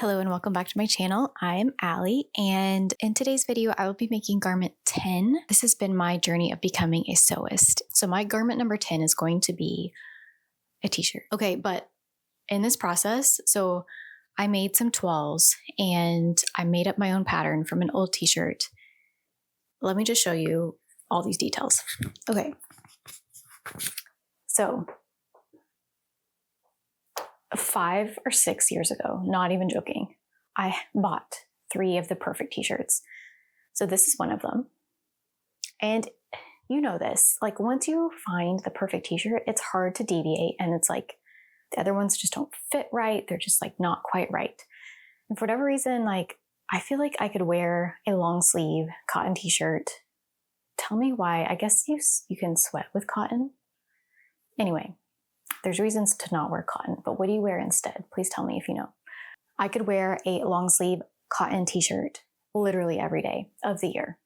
Hello and welcome back to my channel. I'm Allie, and in today's video I will be making garment 10. This has been my journey of becoming a sewist. So my garment number 10 is going to be a t-shirt. Okay, but in this process, so I made some toiles and I made up my own pattern from an old t-shirt. Let me just show you all these details. Okay, so 5 or 6 years ago, not even joking, I bought 3 of the perfect t-shirts. So this is one of them. And you know this, like once you find the perfect t-shirt, it's hard to deviate, and it's like the other ones just don't fit right. They're just like not quite right. And for whatever reason, like I feel like I could wear a long sleeve cotton t-shirt. Tell me why. I guess you can sweat with cotton. Anyway, there's reasons to not wear cotton, but what do you wear instead? Please tell me if you know. I could wear a long sleeve cotton t-shirt literally every day of the year,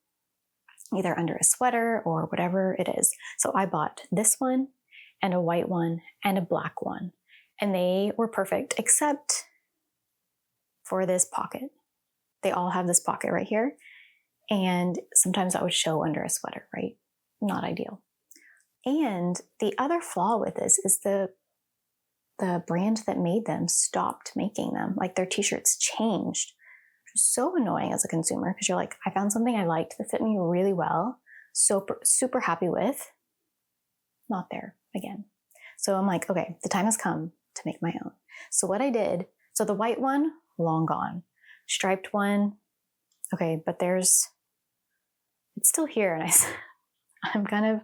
either under a sweater or whatever it is. So I bought this one and a white one and a black one, and they were perfect except for this pocket. They all have this pocket right here, and sometimes that would show under a sweater, right? Not ideal. And the other flaw with this is the brand that made them stopped making them. Like their t-shirts changed. Which is so annoying as a consumer, because you're like, I found something I liked that fit me really well, super happy with. Not there again. So I'm like, okay, the time has come to make my own. So what I did, so the white one, long gone. Striped one, okay, but it's still here, and I'm kind of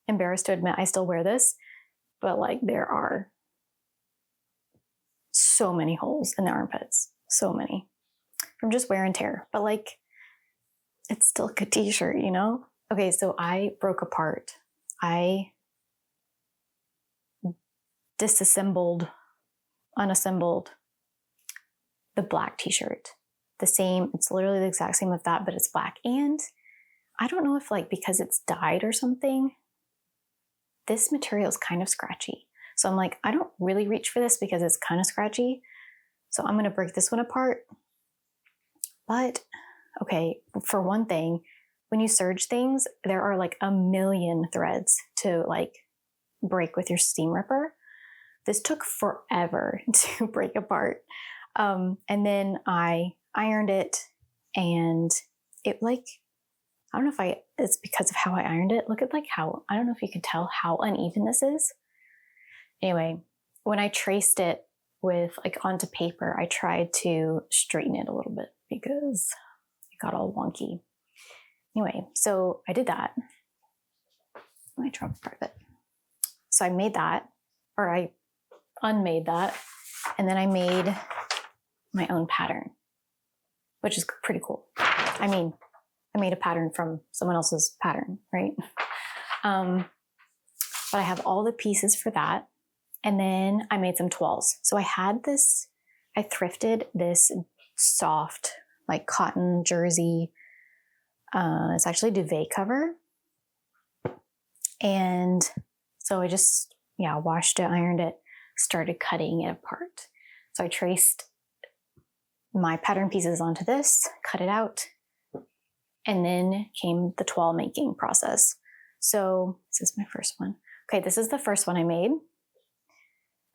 embarrassed to admit I still wear this, but like there are so many holes in the armpits, so many from just wear and tear, but like it's still a good t-shirt, you know? Okay, so I broke apart. I unassembled the black t-shirt. The same, it's literally the exact same with that, but it's black. And I don't know if like because it's dyed or something, this material is kind of scratchy. So I'm like, I don't really reach for this because it's kind of scratchy. So I'm going to break this one apart. But okay, for one thing, when you serge things, there are like a million threads to like break with your seam ripper. This took forever to break apart. And then I ironed it, and it like, I don't know if it's because of how I ironed it. Look at like how, I don't know if you can tell how uneven this is. Anyway, when I traced it with like onto paper, I tried to straighten it a little bit because it got all wonky. Anyway, so I did that. Let me try part of it. So I made that, or I unmade that, and then I made my own pattern, which is pretty cool. I mean, I made a pattern from someone else's pattern, right? But I have all the pieces for that. And then I made some toiles. So I thrifted this soft, like cotton jersey. It's actually duvet cover. And so I just, washed it, ironed it, started cutting it apart. So I traced my pattern pieces onto this, cut it out, and then came the toile making process. So this is my first one. Okay, this is the first one I made.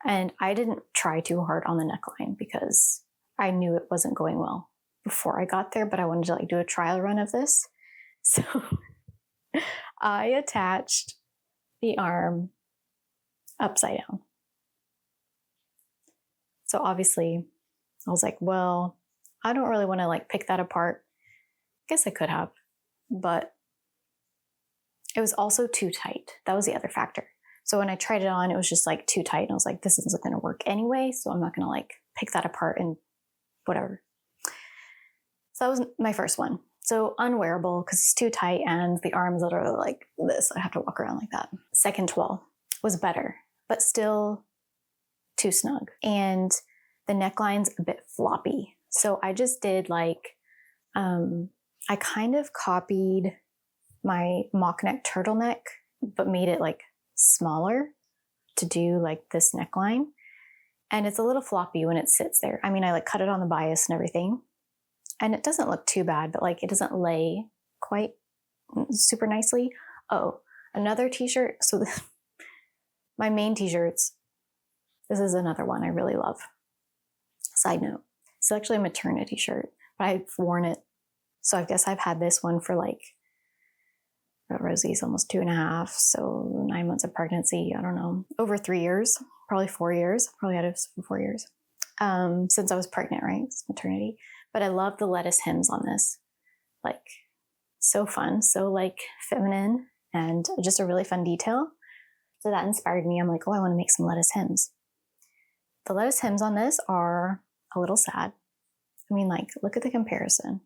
And I didn't try too hard on the neckline because I knew it wasn't going well before I got there, but I wanted to like do a trial run of this. So I attached the arm upside down. So obviously I was like, well, I don't really want to like pick that apart. I guess I could have, but it was also too tight. That was the other factor. So when I tried it on, it was just like too tight. And I was like, this isn't going to work anyway. So I'm not going to like pick that apart and whatever. So that was my first one. So unwearable because it's too tight and the arms literally like this. I have to walk around like that. Second toile was better, but still too snug. And the neckline's a bit floppy. So I just did like, I kind of copied my mock neck turtleneck, but made it like smaller to do like this neckline. And it's a little floppy when it sits there. I mean, I like cut it on the bias and everything. And it doesn't look too bad, but like it doesn't lay quite super nicely. Oh, another t-shirt. So my main t-shirts, this is another one I really love. Side note, it's actually a maternity shirt, but I've worn it. So I guess I've had this one for like, Rosie's almost 2.5, so 9 months of pregnancy, I don't know, over 3 years, probably 4 years, probably had it for 4 years, since I was pregnant, right? It's maternity. But I love the lettuce hems on this. Like, so fun, so like feminine, and just a really fun detail. So that inspired me. I'm like, oh, I want to make some lettuce hems. The lettuce hems on this are a little sad. I mean, like, look at the comparison.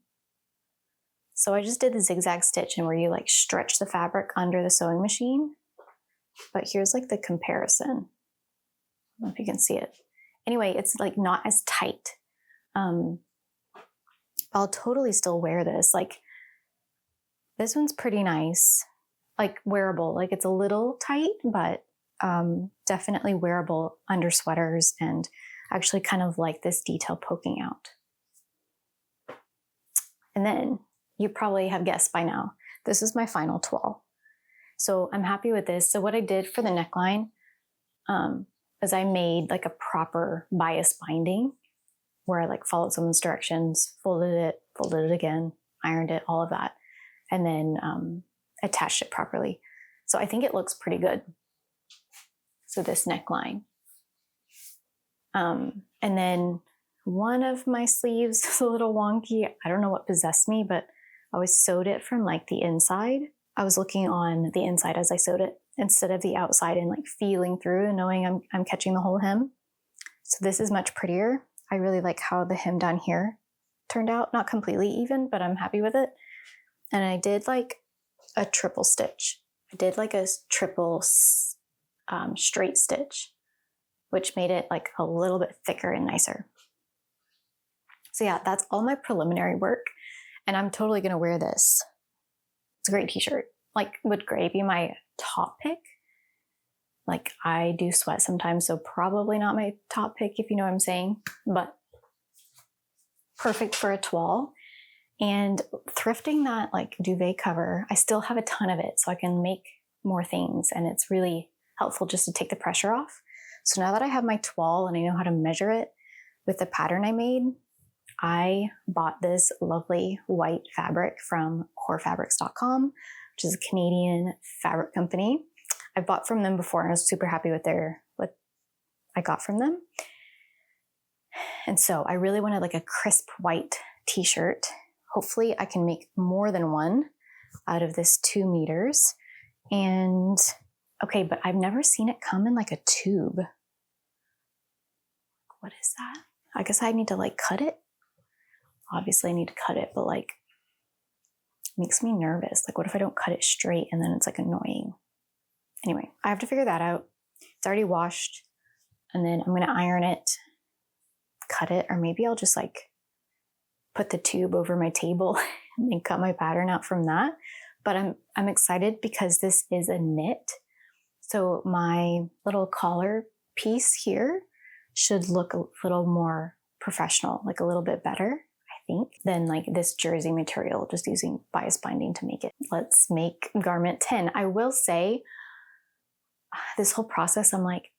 So I just did the zigzag stitch and where you like stretch the fabric under the sewing machine. But here's like the comparison. I don't know if you can see it. Anyway, it's like not as tight. I'll totally still wear this. Like, this one's pretty nice, like wearable. Like, it's a little tight, but definitely wearable under sweaters, and actually kind of like this detail poking out. And then you probably have guessed by now, this is my final toile. So I'm happy with this. So what I did for the neckline is I made like a proper bias binding where I like followed someone's directions, folded it again, ironed it, all of that, and then attached it properly. So I think it looks pretty good. So this neckline. And then one of my sleeves is a little wonky. I don't know what possessed me, but I always sewed it from like the inside. I was looking on the inside as I sewed it instead of the outside and like feeling through and knowing I'm catching the whole hem. So this is much prettier. I really like how the hem down here turned out. Not completely even, but I'm happy with it. And I did like a triple stitch. I did like a triple straight stitch, which made it like a little bit thicker and nicer. So yeah, that's all my preliminary work. And I'm totally going to wear this. It's a great t-shirt. Like, would gray be my top pick? Like, I do sweat sometimes, so probably not my top pick, if you know what I'm saying, but perfect for a toile. And thrifting that like duvet cover, I still have a ton of it, so I can make more things, and it's really helpful just to take the pressure off. So now that I have my toile and I know how to measure it with the pattern I made, I bought this lovely white fabric from corefabrics.com, which is a Canadian fabric company. I bought from them before and I was super happy with what I got from them. And so I really wanted like a crisp white t-shirt. Hopefully I can make more than one out of this 2 meters. And okay, but I've never seen it come in like a tube. What is that? I guess I need to like cut it. Obviously I need to cut it, but like, it makes me nervous. Like, what if I don't cut it straight and then it's like annoying? Anyway, I have to figure that out. It's already washed, and then I'm going to iron it, cut it, or maybe I'll just like put the tube over my table and then cut my pattern out from that. But I'm excited because this is a knit. So my little collar piece here should look a little more professional, like a little bit better, I think, than like this jersey material, just using bias binding to make it. Let's make garment 10. I will say this whole process, I'm like,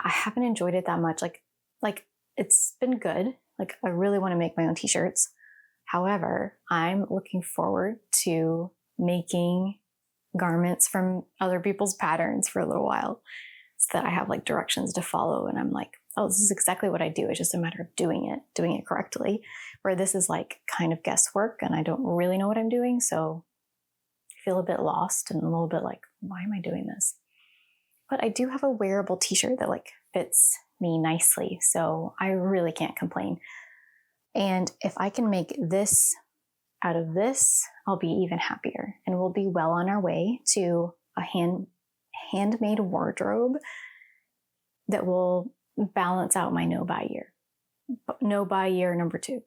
I haven't enjoyed it that much. Like it's been good. Like, I really want to make my own t-shirts. However, I'm looking forward to making garments from other people's patterns for a little while, so that I have like directions to follow. And I'm like, oh, this is exactly what I do. It's just a matter of doing it correctly. Where this is like kind of guesswork and I don't really know what I'm doing. So I feel a bit lost and a little bit like, why am I doing this? But I do have a wearable t-shirt that like fits me nicely. So I really can't complain. And if I can make this out of this, I'll be even happier. And we'll be well on our way to a handmade wardrobe that will balance out my no-buy year. No-buy year number 2.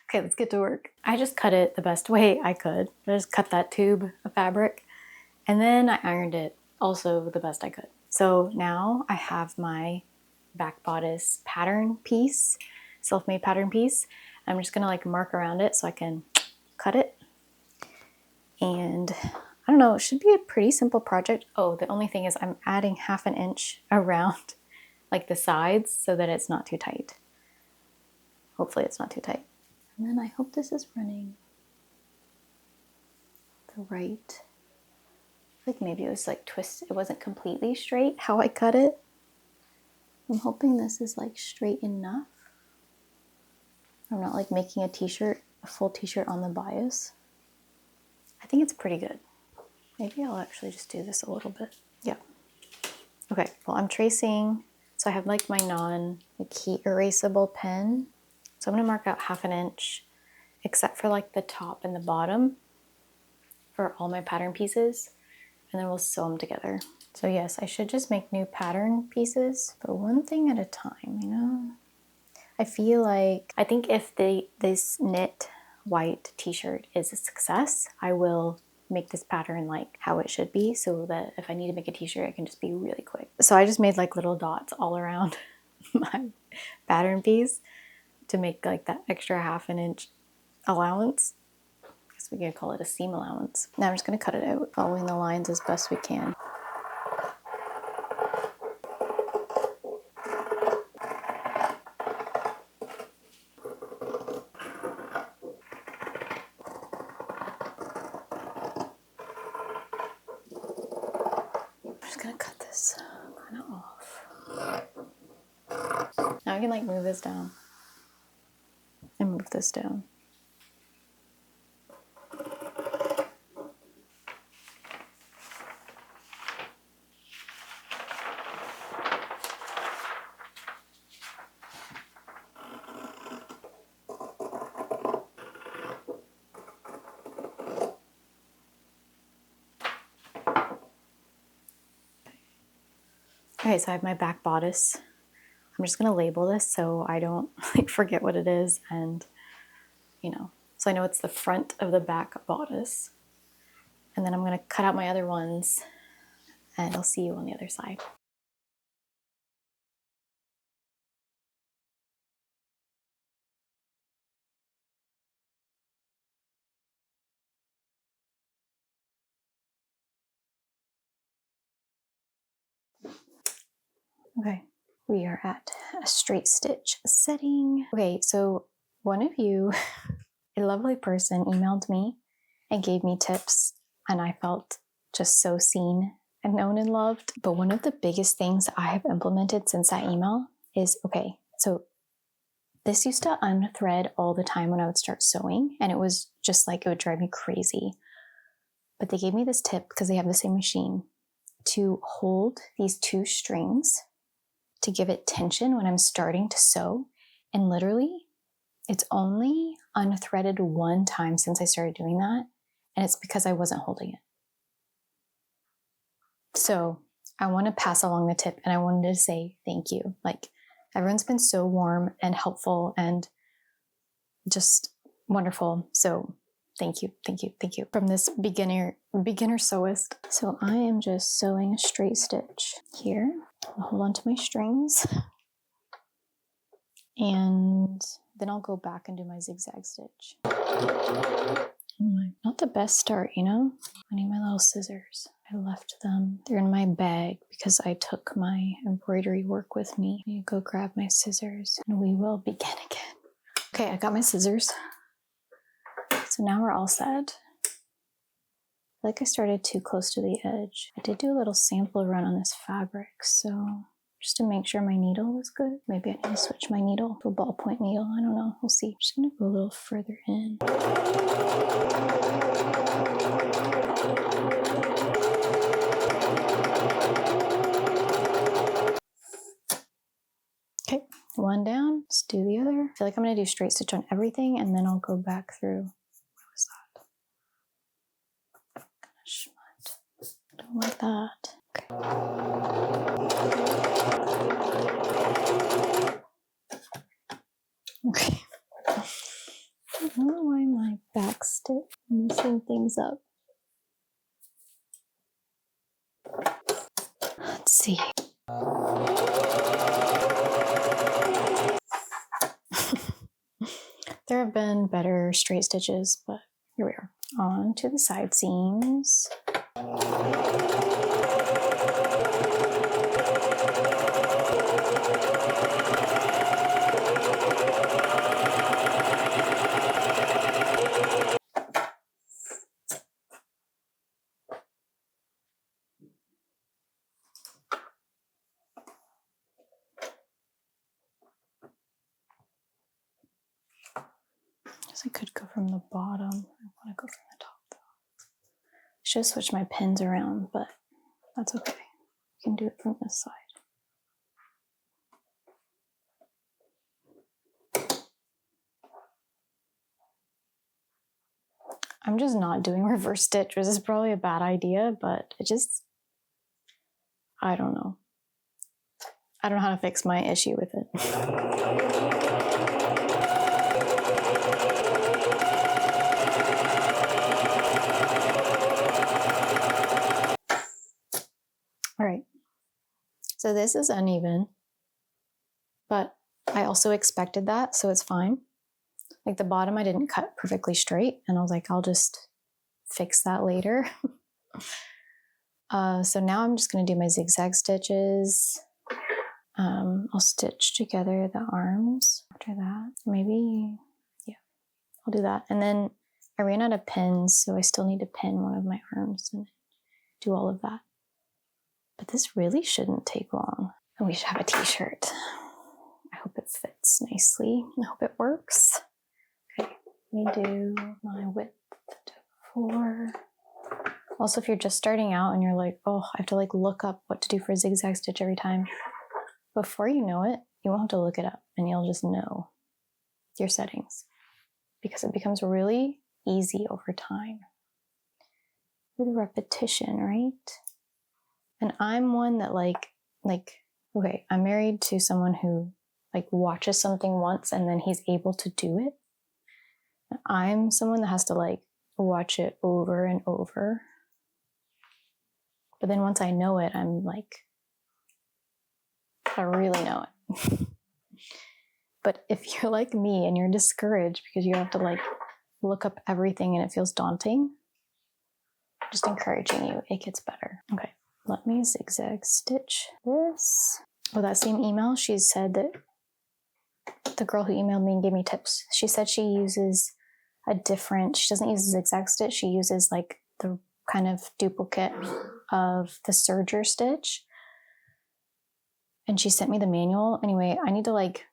Okay, let's get to work. I just cut it the best way I could. I just cut that tube of fabric and then I ironed it also the best I could. So now I have my back bodice pattern piece, self-made pattern piece. I'm just gonna like mark around it so I can cut it. And I don't know, it should be a pretty simple project. Oh, the only thing is I'm adding 1/2 inch around like the sides so that it's not too tight. Hopefully it's not too tight. And then I hope this is running the right, like maybe it was like twisted, it wasn't completely straight how I cut it. I'm hoping this is like straight enough. I'm not like making a t-shirt, a full t-shirt on the bias. I think it's pretty good. Maybe I'll actually just do this a little bit. Yeah. Okay, well I'm tracing, so I have like my like heat erasable pen. So I'm gonna mark out 1/2 inch, except for like the top and the bottom for all my pattern pieces, and then we'll sew them together. So yes, I should just make new pattern pieces, but one thing at a time, you know? I feel like, I think if this knit white t-shirt is a success, I will make this pattern like how it should be, so that if I need to make a t-shirt, it can just be really quick. So I just made like little dots all around my pattern piece to make like that extra 1/2 inch allowance. I guess we could call it a seam allowance. Now I'm just gonna cut it out, following the lines as best we can. Gonna cut this kind of off. Now I can like move this down and move this down. Okay, so I have my back bodice. I'm just gonna label this so I don't like forget what it is, and you know, so I know it's the front of the back bodice. And then I'm gonna cut out my other ones, and I'll see you on the other side. Okay, we are at a straight stitch setting. Okay, so one of you, a lovely person, emailed me and gave me tips, and I felt just so seen and known and loved. But one of the biggest things I have implemented since that email is, okay, so this used to unthread all the time when I would start sewing, and it was just like, it would drive me crazy. But they gave me this tip, because they have the same machine, to hold these 2 strings to give it tension when I'm starting to sew. And literally, it's only unthreaded 1 time since I started doing that, and it's because I wasn't holding it. So I want to pass along the tip, and I wanted to say thank you. Like, everyone's been so warm and helpful and just wonderful. So thank you, thank you, thank you. From this beginner sewist. So I am just sewing a straight stitch here. I'll hold on to my strings, and then I'll go back and do my zigzag stitch. Not the best start, you know? I need my little scissors. I left them. They're in my bag because I took my embroidery work with me. I need to go grab my scissors, and we will begin again. Okay, I got my scissors. So now we're all set. I like I started too close to the edge. I did do a little sample run on this fabric, so just to make sure my needle was good. Maybe I need to switch my needle to a ballpoint needle. I don't know. We'll see. I'm just gonna go a little further in. Okay, one down. Let's do the other. I feel like I'm gonna do straight stitch on everything, and then I'll go back through. What was that? Gosh, I don't like that. Okay. I don't know why my back stitch is messing things up. Let's see. There have been better straight stitches, but here we are. On to the side seams. I could go from the bottom. I want to go from the top though. Should have switched my pins around, but that's okay. I can do it from this side. I'm just not doing reverse stitch, which is probably a bad idea, but I don't know. I don't know how to fix my issue with it. All right, so this is uneven, but I also expected that, so it's fine. Like the bottom, I didn't cut perfectly straight, and I was like, I'll just fix that later. So now I'm just gonna do my zigzag stitches. I'll stitch together the arms after that. Maybe, yeah, I'll do that. And then I ran out of pins, so I still need to pin one of my arms and do all of that. But this really shouldn't take long. And we should have a t-shirt. I hope it fits nicely. I hope it works. Okay, let me do my width to 4. Also, if you're just starting out and you're like, oh, I have to like look up what to do for a zigzag stitch every time. Before you know it, you won't have to look it up and you'll just know your settings because it becomes really easy over time. With repetition, right? And I'm one that like, okay, I'm married to someone who like watches something once and then he's able to do it. And I'm someone that has to like watch it over and over. But then once I know it, I'm like, I really know it. But if you're like me and you're discouraged because you have to like look up everything and it feels daunting, just encouraging you, it gets better. Okay. Let me zigzag stitch this. Oh, that same email, she said that the girl who emailed me and gave me tips, she said she uses she doesn't use a zigzag stitch, she uses like the kind of duplicate of the serger stitch. And she sent me the manual. Anyway, I need to like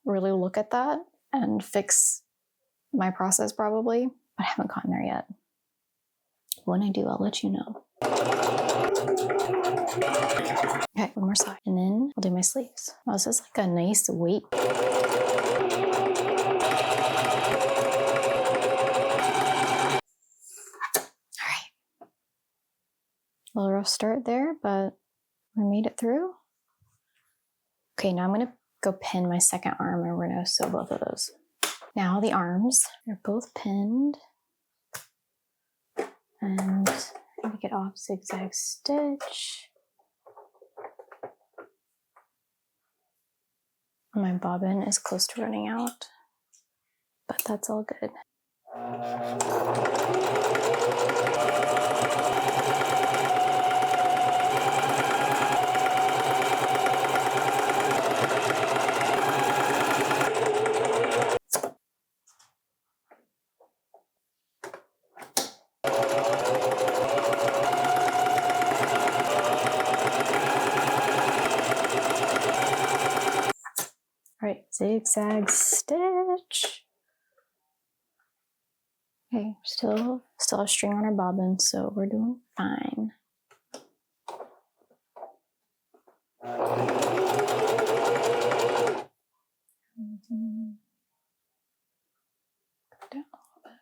really look at that and fix my process probably, but I haven't gotten there yet. When I do, I'll let you know. Okay, one more side, and then I'll do my sleeves. Oh, this is like a nice weight. All right. A little rough start there, but we made it through. Okay, now I'm gonna go pin my second arm and we're gonna sew both of those. Now the arms, they're both pinned. And get off zigzag stitch. My bobbin is close to running out, but that's all good. All right, zigzag stitch. Okay, still have string on our bobbin, so we're doing fine. Down a little bit.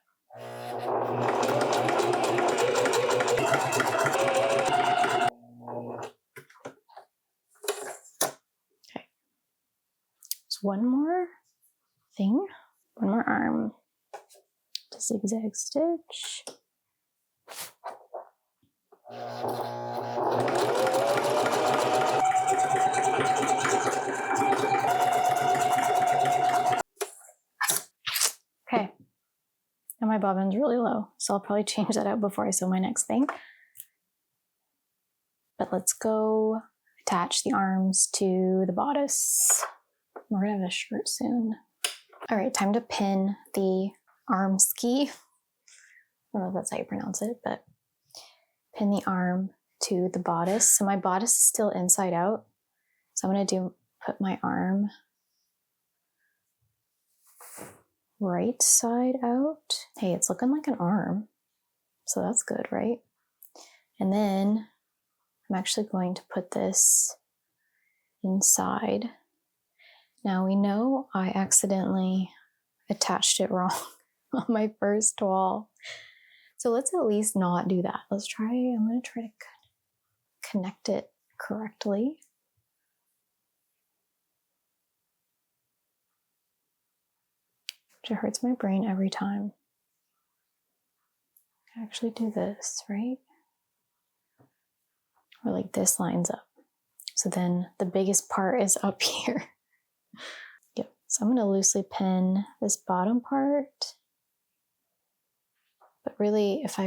Okay, just one more thing, one more arm. To zigzag stitch. my bobbin's really low, so I'll probably change that out before I sew my next thing. But let's go attach the arms to the bodice. We're gonna have a shirt soon. All right, time to pin the arm ski. I don't know if that's how you pronounce it, but pin the arm to the bodice. So my bodice is still inside out. So I'm gonna put my arm right side out. Hey, it's looking like an arm. So that's good, right? And then I'm actually going to put this inside. Now we know I accidentally attached it wrong on my first toile. So let's at least not do that. I'm gonna try to connect it correctly. Which hurts my brain every time. I actually do this, right? Or like this lines up. So then the biggest part is up here. Yep. So I'm going to loosely pin this bottom part. But really, if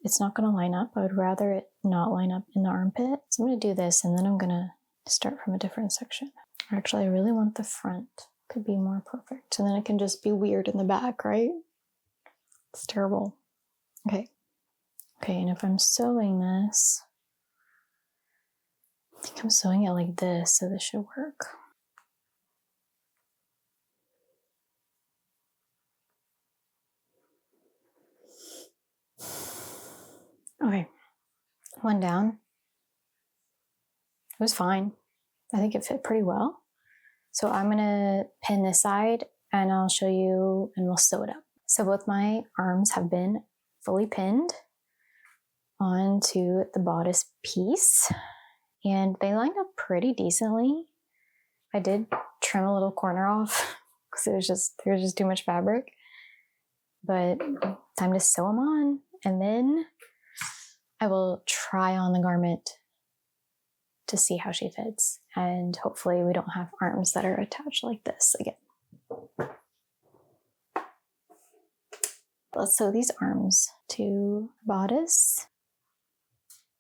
it's not going to line up, I would rather it not line up in the armpit. So I'm going to do this, and then I'm going to start from a different section. Or actually, I really want the front. Could be more perfect. And then it can just be weird in the back, right? It's terrible. Okay. Okay, and if I'm sewing this, I think I'm sewing it like this, so this should work. Okay, one down. It was fine. I think it fit pretty well. So I'm gonna pin this side and I'll show you and we'll sew it up. So both my arms have been fully pinned onto the bodice piece and they lined up pretty decently. I did trim a little corner off because there was just too much fabric, but time to sew them on and then I will try on the garment to see how she fits. And hopefully we don't have arms that are attached like this again. Let's sew these arms to the bodice.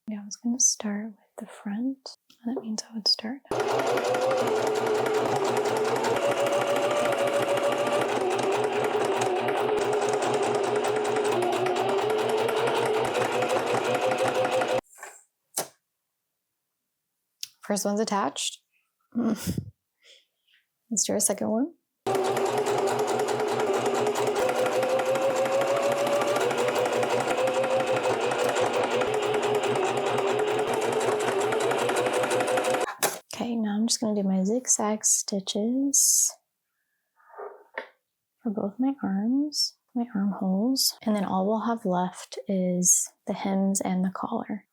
Yeah, I was going to start with the front. That means I would start. First one's attached. Let's do a second one. Okay, now I'm just going to do my zigzag stitches for both my arms, my armholes, and then all we'll have left is the hems and the collar.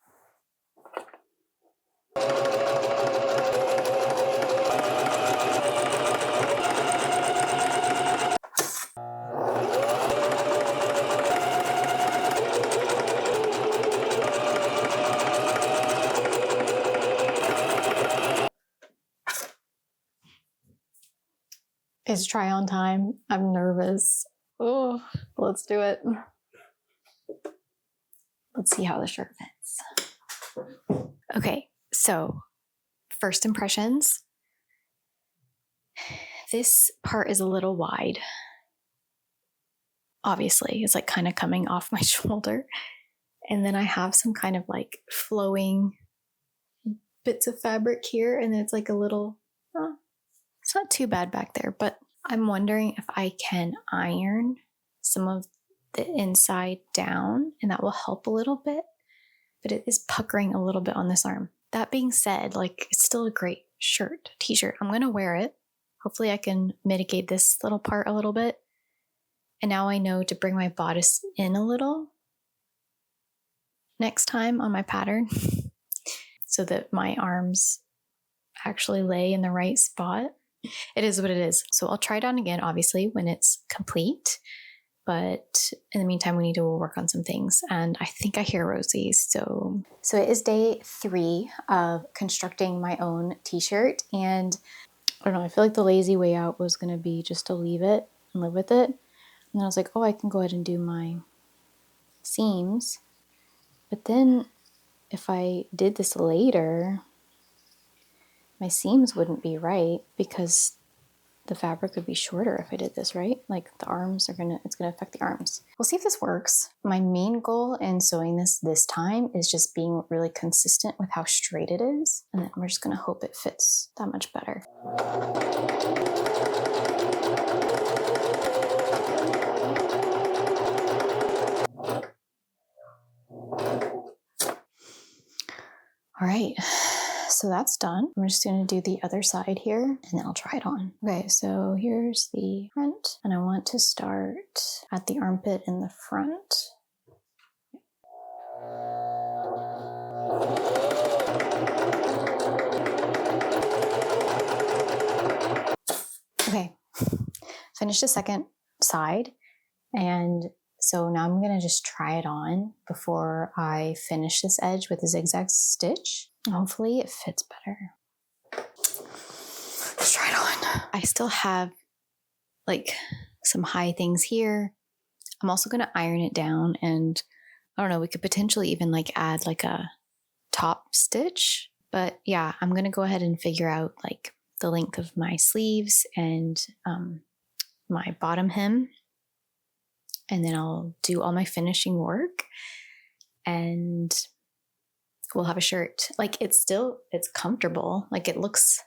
It's try on time. I'm nervous. Oh, let's do it. Let's see how the shirt fits. Okay, so first impressions. This part is a little wide. Obviously, it's like kind of coming off my shoulder. And then I have some kind of like flowing bits of fabric here. And it's like a little, it's not too bad back there, but I'm wondering if I can iron some of the inside down and that will help a little bit, but it is puckering a little bit on this arm. That being said, like it's still a great shirt, t-shirt. I'm going to wear it. Hopefully I can mitigate this little part a little bit. And now I know to bring my bodice in a little next time on my pattern so that my arms actually lay in the right spot. It is what it is. So I'll try it on again, obviously, when it's complete. But in the meantime, we need to work on some things. And I think I hear Rosie. So it is day 3 of constructing my own t-shirt. And I don't know, I feel like the lazy way out was going to be just to leave it and live with it. And I was like, oh, I can go ahead and do my seams. But then if I did this later, my seams wouldn't be right because the fabric would be shorter if I did this, right? Like the arms it's gonna affect the arms. We'll see if this works. My main goal in sewing this time is just being really consistent with how straight it is. And then we're just gonna hope it fits that much better. All right, so that's done. I'm just gonna do the other side here and then I'll try it on. Okay, so here's the front and I want to start at the armpit in the front. Okay, finish the second side. And so now I'm gonna just try it on before I finish this edge with a zigzag stitch. Hopefully it fits better. Let's try it on. I still have like some high things here. I'm also gonna iron it down, and I don't know, we could potentially even like add like a top stitch. But yeah, I'm gonna go ahead and figure out like the length of my sleeves and my bottom hem. And then I'll do all my finishing work and we'll have a shirt. Like it's comfortable. Like it looks,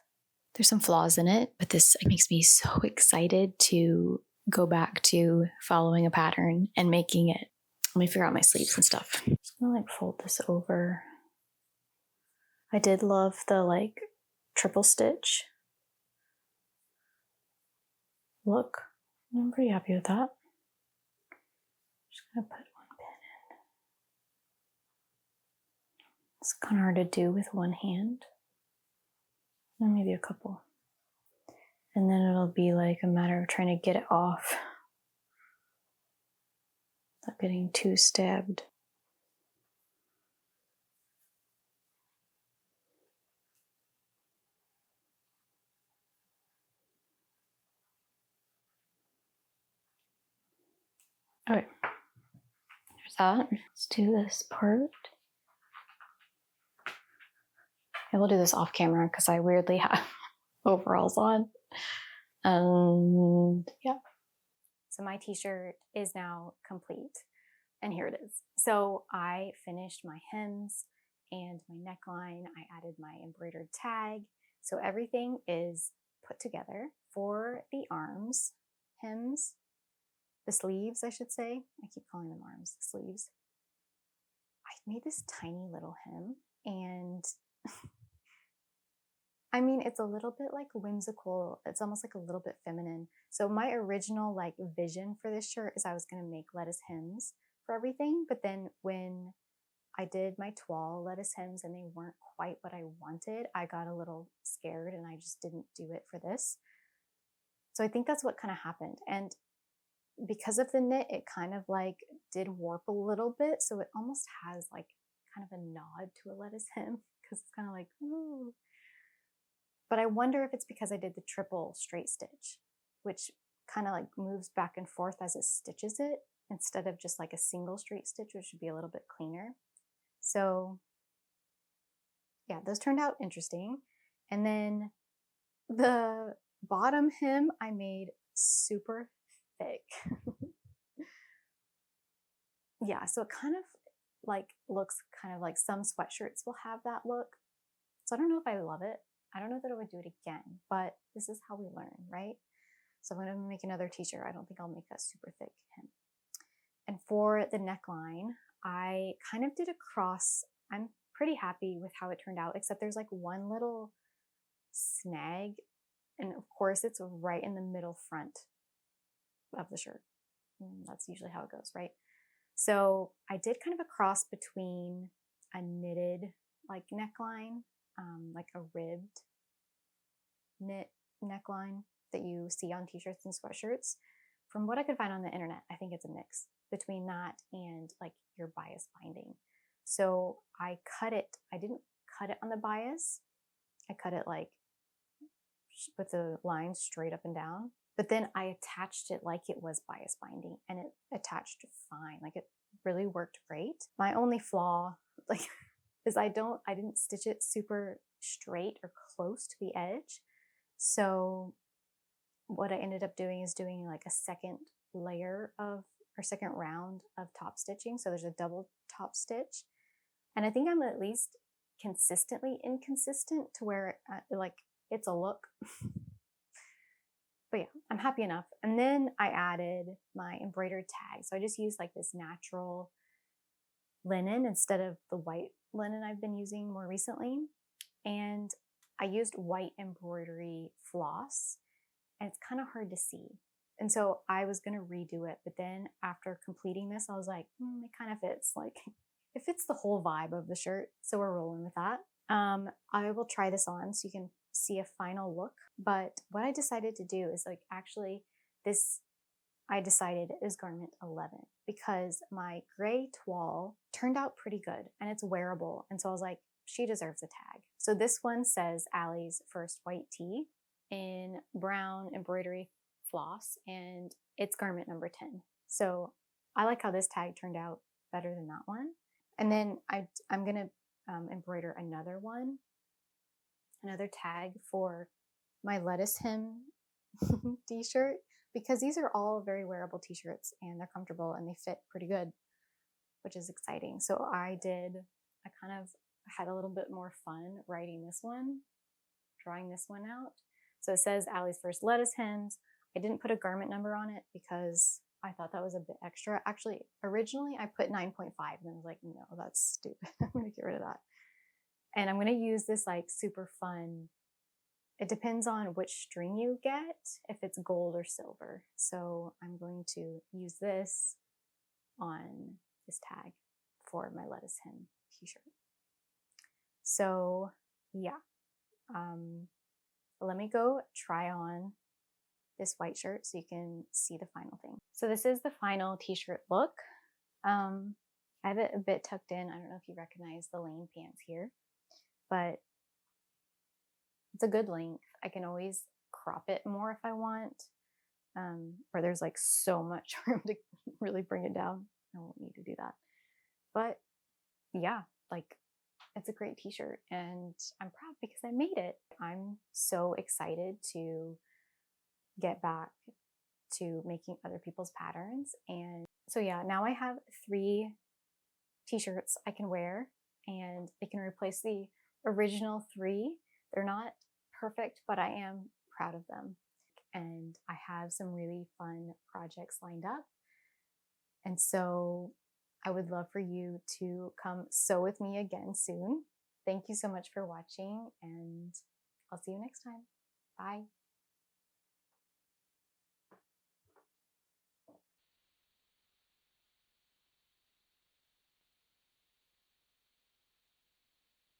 there's some flaws in it, but this makes me so excited to go back to following a pattern and making it. Let me figure out my sleeves and stuff. I'm just gonna like fold this over. I did love the like triple stitch look. I'm pretty happy with that. Just gonna put one pin in. It's kind of hard to do with one hand. Or maybe a couple. And then it'll be like a matter of trying to get it off without getting too stabbed. Okay, there's that. Let's do this part. I will do this off camera because I weirdly have overalls on. Yeah. So my t-shirt is now complete. And here it is. So I finished my hems and my neckline. I added my embroidered tag. So everything is put together. For the arms, hems, the sleeves, I should say. I keep calling them arms, sleeves. I made this tiny little hem and I mean, it's a little bit like whimsical. It's almost like a little bit feminine. So my original like vision for this shirt is I was going to make lettuce hems for everything. But then when I did my toile lettuce hems and they weren't quite what I wanted, I got a little scared and I just didn't do it for this. So I think that's what kind of happened. And because of the knit, it kind of like did warp a little bit. So it almost has like kind of a nod to a lettuce hem because it's kind of like, ooh. But I wonder if it's because I did the triple straight stitch, which kind of like moves back and forth as it stitches it instead of just like a single straight stitch, which would be a little bit cleaner. So yeah, those turned out interesting. And then the bottom hem I made super thick. Yeah, so it kind of like looks kind of like some sweatshirts will have that look. So I don't know if I love it. I don't know that I would do it again, but this is how we learn, right? So I'm going to make another t-shirt. I don't think I'll make that super thick hem. And for the neckline, I kind of did a cross. I'm pretty happy with how it turned out, except there's like one little snag. And of course, it's right in the middle front of the shirt. That's usually how it goes, right? So I did kind of a cross between a knitted like neckline, like a ribbed knit neckline that you see on t-shirts and sweatshirts. From what I could find on the internet, I think it's a mix between that and like your bias binding. So I cut it. I didn't cut it on the bias. I cut it like with the lines straight up and down. But then I attached it like it was bias binding, and it attached fine. Like it really worked great. My only flaw, like, is I didn't stitch it super straight or close to the edge. So what I ended up doing is doing like a second layer of, or second round of top stitching. So there's a double top stitch. And I think I'm at least consistently inconsistent to where like it's a look. But yeah, I'm happy enough. And then I added my embroidered tag. So I just used like this natural linen instead of the white linen I've been using more recently. And I used white embroidery floss, and it's kind of hard to see. And so I was going to redo it. But then after completing this, I was like, it kind of fits. Like it fits the whole vibe of the shirt. So we're rolling with that. I will try this on so you can see a final look. But what I decided to do is like, actually this, I decided is garment 11 because my gray toile turned out pretty good and it's wearable. And so I was like, she deserves a tag. So this one says Allie's first white tee in brown embroidery floss, and it's garment number 10. So I like how this tag turned out better than that one. And then I'm going to embroider another tag for my lettuce hem t-shirt, because these are all very wearable t-shirts and they're comfortable and they fit pretty good, which is exciting. So I kind of had a little bit more fun writing this one, drawing this one out. So it says Allie's first lettuce hems. I didn't put a garment number on it because I thought that was a bit extra. Actually, originally I put 9.5 and I was like, no, that's stupid. I'm going to get rid of that. And I'm going to use this like super fun, it depends on which string you get, if it's gold or silver. So I'm going to use this on this tag for my lettuce hem t-shirt. So yeah, let me go try on this white shirt so you can see the final thing. So this is the final t-shirt look. I have it a bit tucked in. I don't know if you recognize the lane pants here, but it's a good length. I can always crop it more if I want, or there's like so much room to really bring it down. I won't need to do that. But yeah, like it's a great t-shirt and I'm proud because I made it. I'm so excited to get back to making other people's patterns. And so yeah, now I have 3 t-shirts I can wear and they can replace the original 3. They're not perfect, but I am proud of them. And I have some really fun projects lined up. And so I would love for you to come sew with me again soon. Thank you so much for watching, and I'll see you next time. Bye.